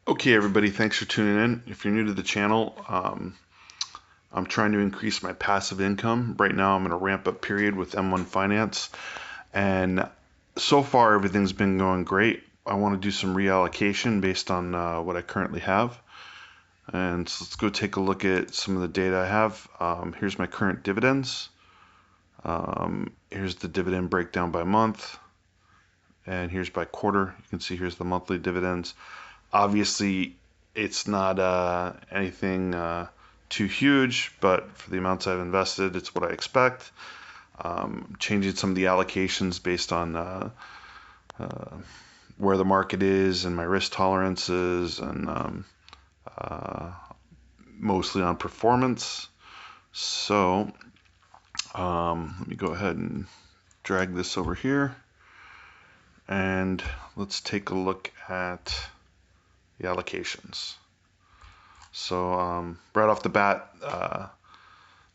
Okay, everybody, thanks for tuning in. If you're new to the channel, I'm trying to increase my passive income. Right now, I'm in a ramp-up period with M1 Finance, and so far everything's been going great. I want to do some reallocation based on what I currently have. And so let's go take a look at some of the data I have. Here's my current dividends. Here's the dividend breakdown by month, and here's by quarter. You can see here's the monthly dividends. Obviously, it's not anything too huge, but for the amounts I've invested, it's what I expect. Changing some of the allocations based on where the market is and my risk tolerances, and mostly on performance. So let me go ahead and drag this over here, and let's take a look at the allocations. So right off the bat,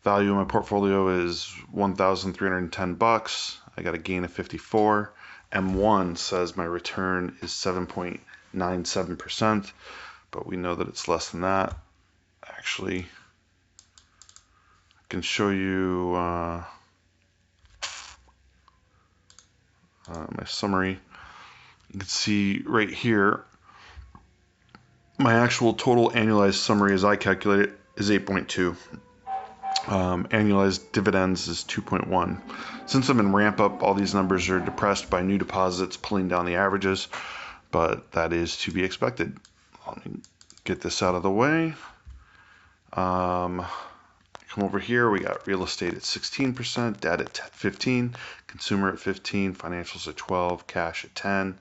value of my portfolio is $1,310. I got a gain of 54. M1 says my return is 7.97%, but we know that it's less than that. Actually, I can show you my summary. You can see right here, my actual total annualized summary as I calculate it is 8.2. Annualized dividends is 2.1. Since I'm in ramp up, all these numbers are depressed by new deposits pulling down the averages, but that is to be expected. Let me get this out of the way. Come over here, we got real estate at 16%, debt at 15, consumer at 15, financials at 12, cash at 10,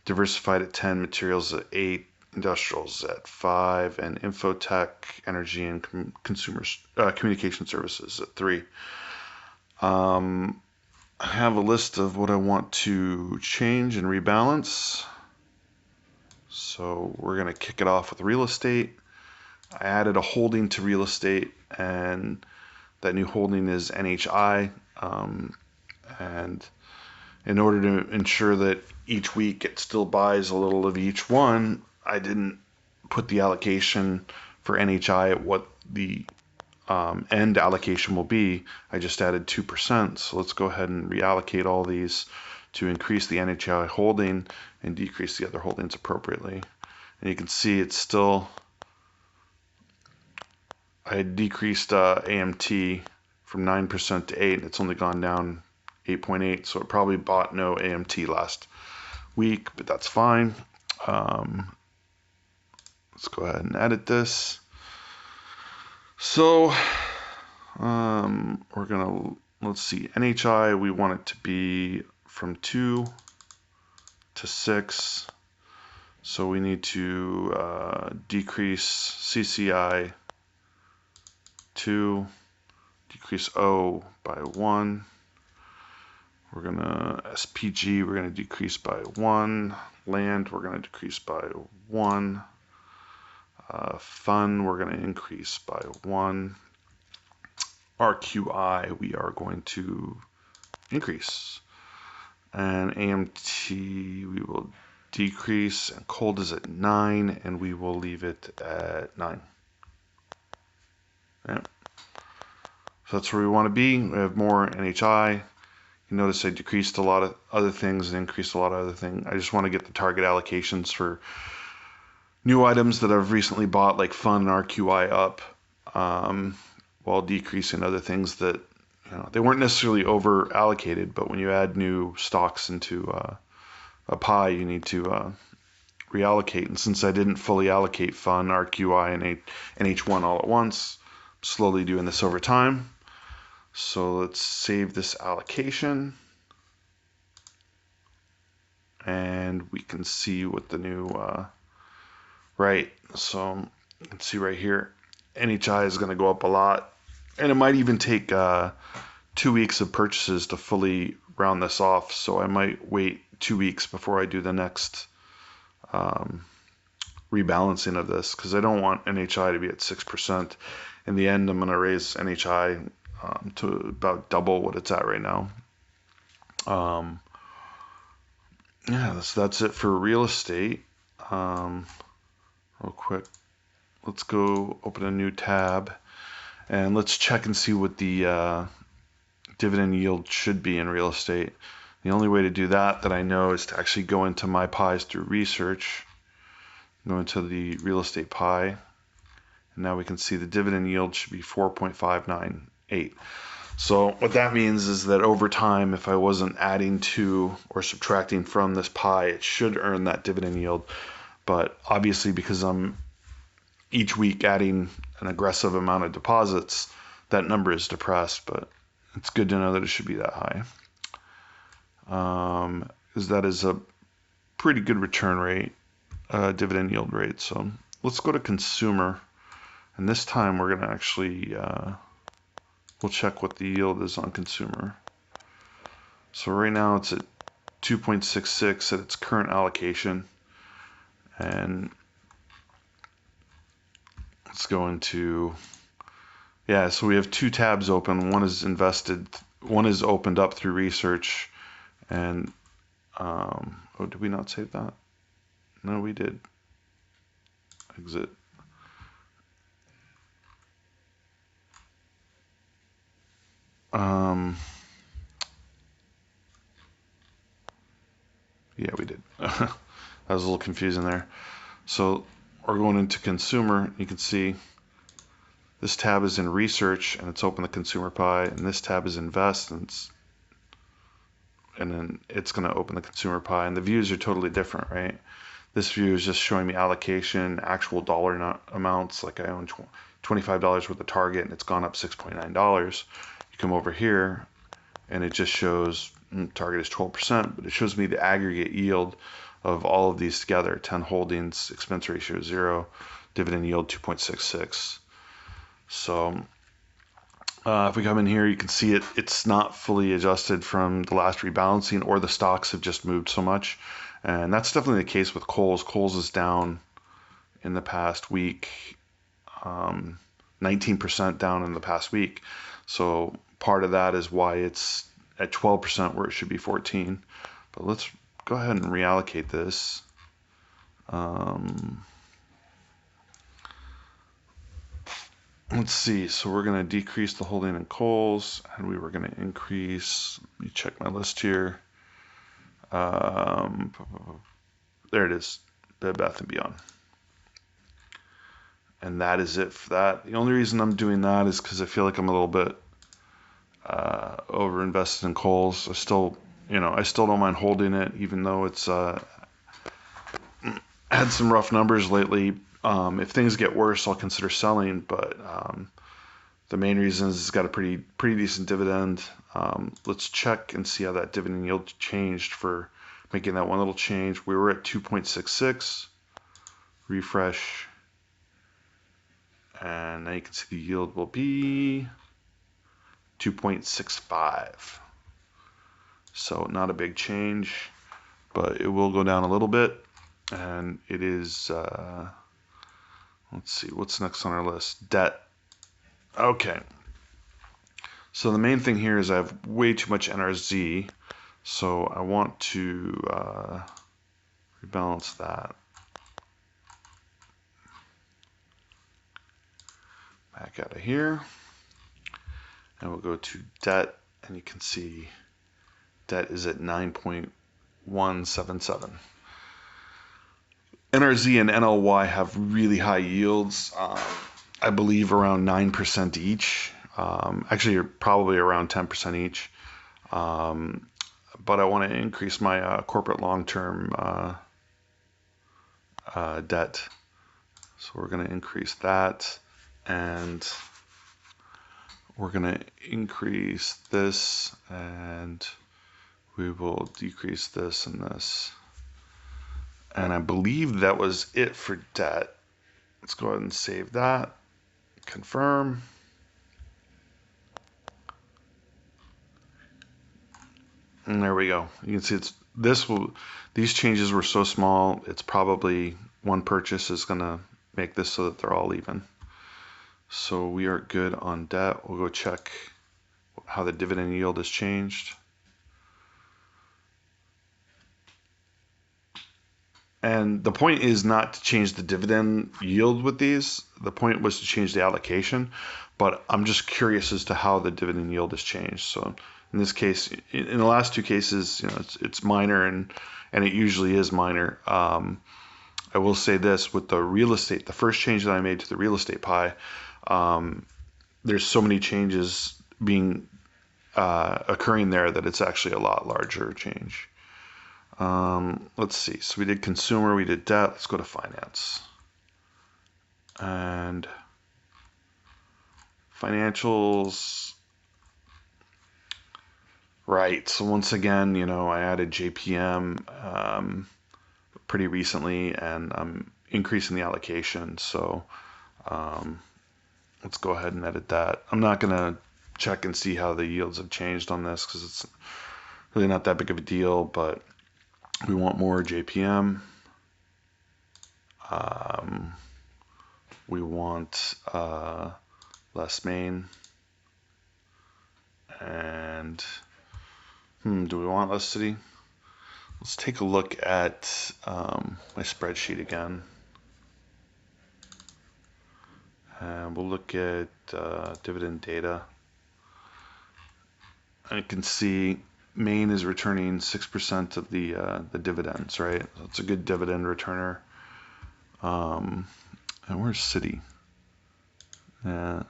diversified at 10, materials at 8, industrials at 5, and infotech, energy, and communication services at 3. I have a list of what I want to change and rebalance. So we're going to kick it off with real estate. I added a holding to real estate, and that new holding is NHI. And in order to ensure that each week it still buys a little of each one, I didn't put the allocation for NHI at what the end allocation will be. I just added 2%. So let's go ahead and reallocate all these to increase the NHI holding and decrease the other holdings appropriately. And you can see it's still, I decreased AMT from 9% to 8%, and it's only gone down 8.8, so it probably bought no AMT last week, but that's fine. Let's go ahead and edit this. So we're gonna, let's see, NHI, we want it to be from 2 to 6. So we need to decrease CCI 2, decrease O by 1. We're gonna SPG, we're gonna decrease by 1. Land, we're gonna decrease by 1. Fun, we're gonna increase by 1. RQI, we are going to increase. And AMT, we will decrease. And cold is at 9, and we will leave it at 9. Yeah. So that's where we want to be. We have more NHI. You notice I decreased a lot of other things and increased a lot of other things. I just want to get the target allocations for new items that I've recently bought, like Fun and RQI, up, while decreasing other things that, you know, they weren't necessarily over allocated, but when you add new stocks into a pie, you need to reallocate. And since I didn't fully allocate Fun, RQI, and H1 all at once, I'm slowly doing this over time. So let's save this allocation, and we can see what the new right. So you can see right here, NHI is going to go up a lot, and it might even take 2 weeks of purchases to fully round this off. So I might wait 2 weeks before I do the next rebalancing of this, because I don't want NHI to be at 6%. In the end, I'm going to raise NHI to about double what it's at right now. Yeah, that's it for real estate. real quick. Let's go open a new tab and let's check and see what the dividend yield should be in real estate. The only way to do that I know is to actually go into my pies through research, go into the real estate pie, and now we can see the dividend yield should be 4.598. So what that means is that over time, if I wasn't adding to or subtracting from this pie, it should earn that dividend yield. But obviously, because I'm each week adding an aggressive amount of deposits, that number is depressed, but it's good to know that it should be that high. Because that is a pretty good return rate, dividend yield rate. So let's go to consumer. And this time we're going to actually, we'll check what the yield is on consumer. So right now it's at 2.66 at its current allocation. And let's go into, yeah, so we have two tabs open. One is invested, one is opened up through research. And, oh, did we not save that? No, we did. Exit. Yeah, we did. That was a little confusing there. So we're going into consumer. You can see this tab is in research and it's open the consumer pie, and this tab is invest and then it's going to open the consumer pie, and the views are totally different, right? This view is just showing me allocation, actual dollar amounts, like I own $25 worth of Target and it's gone up $6.9. You come over here and it just shows Target is 12%, but it shows me the aggregate yield of all of these together: 10 holdings, expense ratio 0, dividend yield 2.66. So if we come in here, you can see it's not fully adjusted from the last rebalancing, or the stocks have just moved so much. And that's definitely the case with Kohl's. Kohl's is down in the past week, 19% down in the past week. So part of that is why it's at 12% where it should be 14. But let's go ahead and reallocate this. Let's see, so we're going to decrease the holding in Kohl's, and we were going to increase, let me check my list here. There it is, Bed Bath & Beyond. And that is it for that. The only reason I'm doing that is because I feel like I'm a little bit over invested in Kohl's. I still don't mind holding it, even though it's had some rough numbers lately. If things get worse, I'll consider selling, but the main reason is it's got a pretty decent dividend. Let's check and see how that dividend yield changed for making that one little change. We were at 2.66. Refresh. And now you can see the yield will be 2.65. So not a big change, but it will go down a little bit. And it is, let's see, what's next on our list? Debt. Okay. So the main thing here is I have way too much NRZ. So I want to rebalance that. Back out of here. And we'll go to debt, and you can see debt is at 9.177. NRZ and NLY have really high yields. I believe around 9% each. Actually, you're probably around 10% each. But I want to increase my corporate long-term debt. So we're going to increase that, and we're going to increase this, and we will decrease this and this. And I believe that was it for debt. Let's go ahead and save that. Confirm. And there we go. You can see these changes were so small, it's probably one purchase is going to make this so that they're all even. So we are good on debt. We'll go check how the dividend yield has changed. And the point is not to change the dividend yield with these. The point was to change the allocation. But I'm just curious as to how the dividend yield has changed. So in this case, in the last two cases, it's minor, and it usually is minor. I will say this with the real estate, the first change that I made to the real estate pie, there's so many changes being occurring there that it's actually a lot larger change. Let's see. So we did consumer, we did debt. Let's go to finance. And financials. Right. So once again, I added JPM pretty recently, and I'm increasing the allocation. So let's go ahead and edit that. I'm not going to check and see how the yields have changed on this because it's really not that big of a deal, but we want more JPM. We want less main. And do we want less city? Let's take a look at my spreadsheet again. And we'll look at dividend data. And you can see Maine is returning 6% of the dividends, right? So it's a good dividend returner. And where's City? I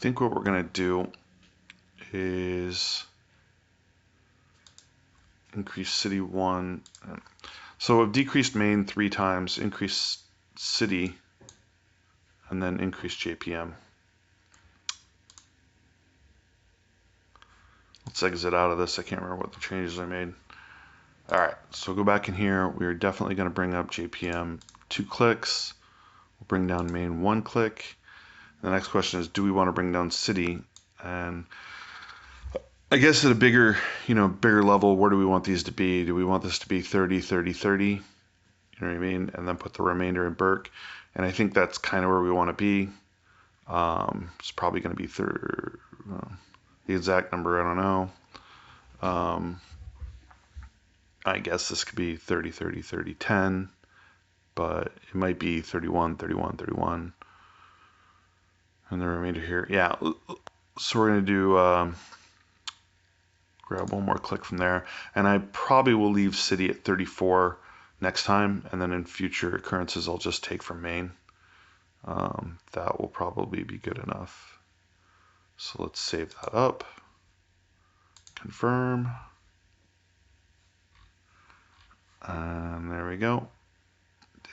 think what we're going to do is increase City 1. So I've decreased Maine 3 times, increased City, and then increase JPM. Let's exit out of this. I can't remember what the changes I made. All right, so go back in here. We're definitely going to bring up JPM 2 clicks. We'll bring down Main 1 click. The next question is, do we want to bring down City? And I guess at a bigger level, where do we want these to be? Do we want this to be 30, 30, 30? You know what I mean? And then put the remainder in Burke. And I think that's kind of where we want to be. It's probably going to be the exact number, I don't know. I guess this could be 30, 30, 30, 10, but it might be 31, 31, 31. And the remainder here. Yeah, so we're going to do, grab one more click from there. And I probably will leave City at 34 next time. And then in future occurrences, I'll just take from Maine. That will probably be good enough. So let's save that up. Confirm. And there we go.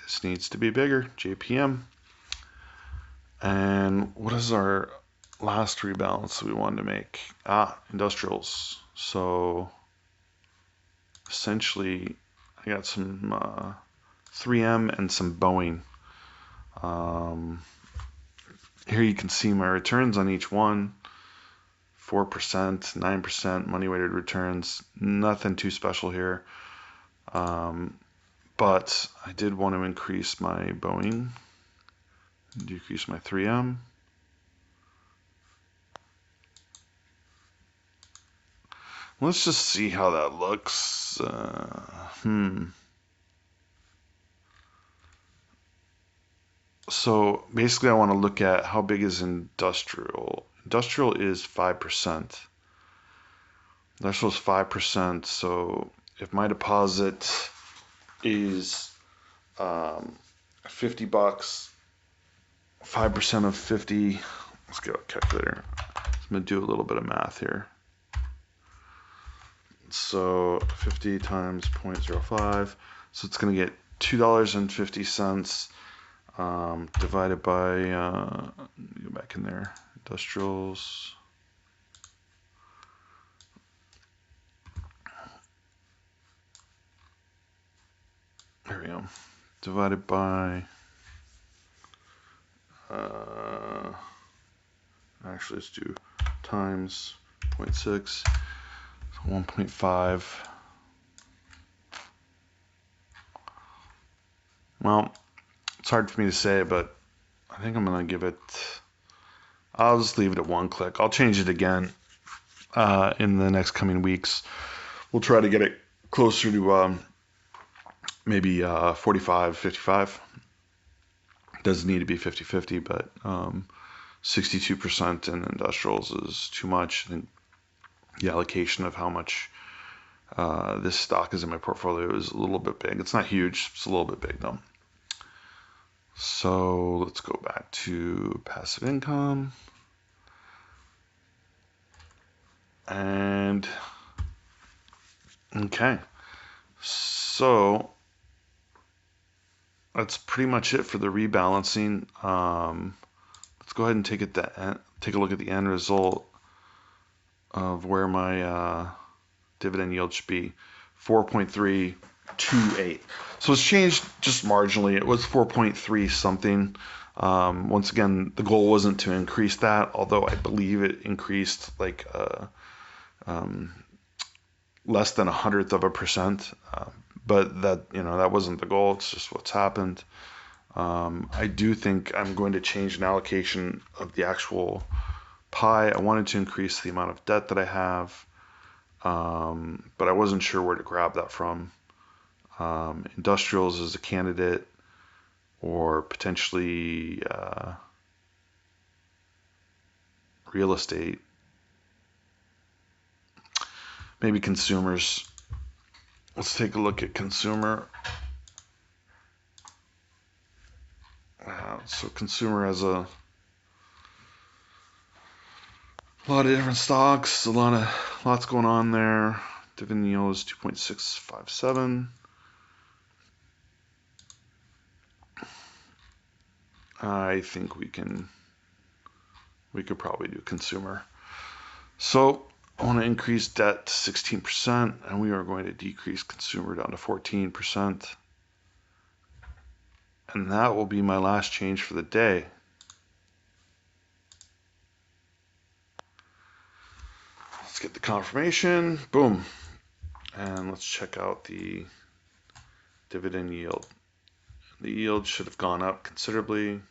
This needs to be bigger, JPM. And what is our last rebalance we wanted to make? Industrials. So essentially, I got some 3M and some Boeing. Here you can see my returns on each one. 4%, 9% money-weighted returns. Nothing too special here. But I did want to increase my Boeing, decrease my 3M. Let's just see how that looks. So basically I want to look at how big is industrial. Industrial is 5%. Industrial is 5%. So if my deposit is $50, 5% of 50. Let's get a calculator. I'm gonna do a little bit of math here. So 50 times 0.05. So it's gonna get $2.50 divided by. Go back in there. Industrials. There we go. Divided by, actually let's do times 0.6, so 1.5. Well, it's hard for me to say, but I think I'm going to give it, I'll just leave it at 1 click. I'll change it again in the next coming weeks. We'll try to get it closer to maybe 45, 55. It doesn't need to be 50-50, but 62% in industrials is too much. I think the allocation of how much this stock is in my portfolio is a little bit big. It's not huge. It's a little bit big, though. So let's go back to passive income. And okay, so that's pretty much it for the rebalancing. Let's go ahead and take a look at the end result of where my dividend yield should be. 4.328. So it's changed just marginally. It was 4.3 something. Once again, the goal wasn't to increase that, although I believe it increased like less than 0.1%. But that wasn't the goal. It's just what's happened. I do think I'm going to change an allocation of the actual pie. I wanted to increase the amount of debt that I have, but I wasn't sure where to grab that from. Industrials is a candidate, or potentially real estate. Maybe consumers. Let's take a look at consumer. So consumer has a lot of different stocks, lots going on there. Dividend yield is 2.657. I think we could probably do consumer. So I want to increase debt to 16%, and we are going to decrease consumer down to 14%. And that will be my last change for the day. Let's get the confirmation. Boom. And let's check out the dividend yield. The yield should have gone up considerably.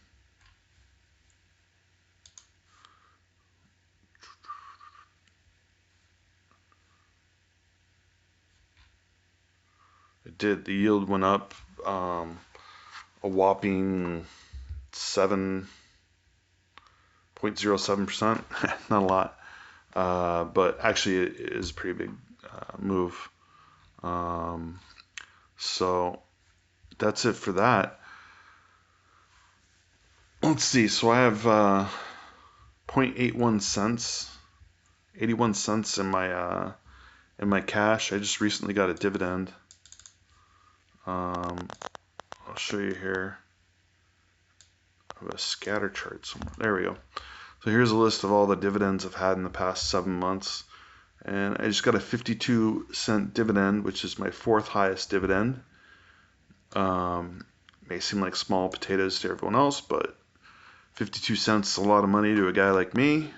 It did. The yield went up a whopping 7.07%. Not a lot, but actually it is a pretty big move. So that's it for that. Let's see. So I have 0.81 cents, 81 cents in my cash. I just recently got a dividend. I'll show you here. I have a scatter chart somewhere. There we go. So here's a list of all the dividends I've had in the past 7 months. And I just got a 52-cent dividend, which is my 4th highest dividend. May seem like small potatoes to everyone else, but 52 cents is a lot of money to a guy like me.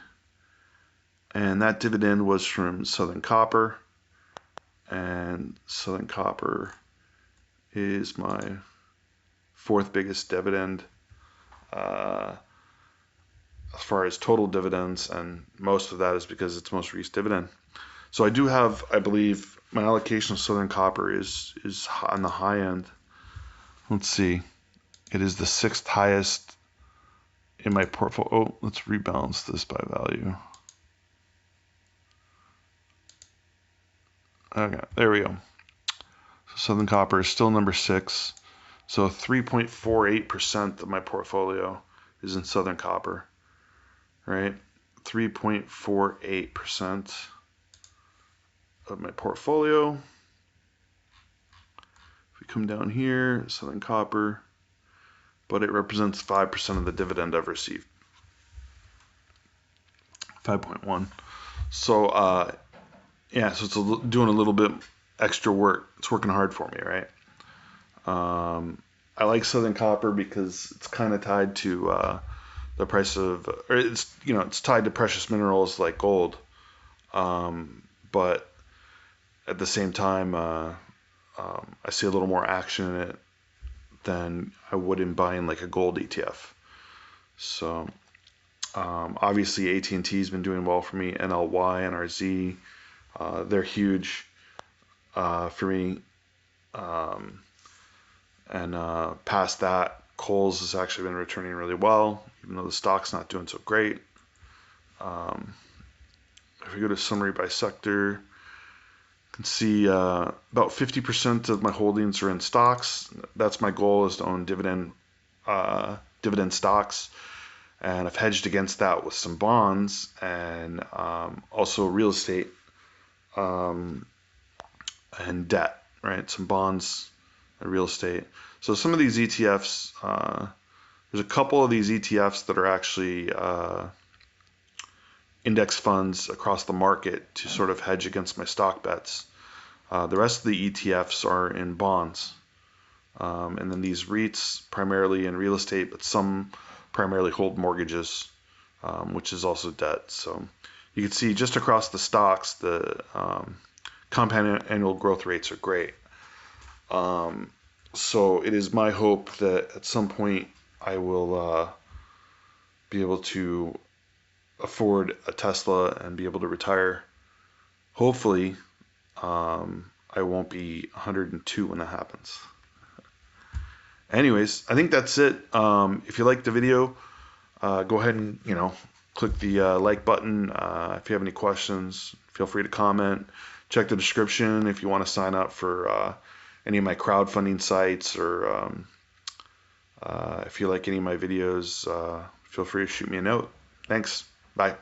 And that dividend was from Southern Copper. And Southern Copper is my 4th biggest dividend as far as total dividends, and most of that is because it's most recent dividend. So I do have, I believe, my allocation of Southern Copper is on the high end. Let's see. It is the 6th highest in my portfolio. Oh, let's rebalance this by value. Okay, there we go. So Southern Copper is still number 6. So 3.48% of my portfolio is in Southern Copper, right? 3.48% of my portfolio. If we come down here, Southern Copper, but it represents 5% of the dividend I've received. 5.1. So yeah, so it's doing a little bit extra work. It's working hard for me, right? I like Southern Copper because it's kind of tied to the price of, or it's tied to precious minerals like gold. But at the same time, I see a little more action in it than I would in buying like a gold ETF. So Obviously, AT&T has been doing well for me. NLY, NRZ, they're huge for me. And past that, Kohl's has actually been returning really well, even though the stock's not doing so great. If we go to summary by sector, you can see about 50% of my holdings are in stocks. That's my goal, is to own dividend stocks. And I've hedged against that with some bonds and also real estate and debt, right? Some bonds and real estate. So some of these ETFs, there's a couple of these ETFs that are actually index funds across the market to sort of hedge against my stock bets. The rest of the ETFs are in bonds. And then these REITs primarily in real estate, but some primarily hold mortgages, which is also debt. So you can see just across the stocks, the compound annual growth rates are great. So it is my hope that at some point I will be able to afford a Tesla and be able to retire. Hopefully, I won't be 102 when that happens. Anyways, I think that's it. If you liked the video, go ahead and click the like button. If you have any questions, feel free to comment. Check the description if you want to sign up for any of my crowdfunding sites, or if you like any of my videos, feel free to shoot me a note. Thanks. Bye.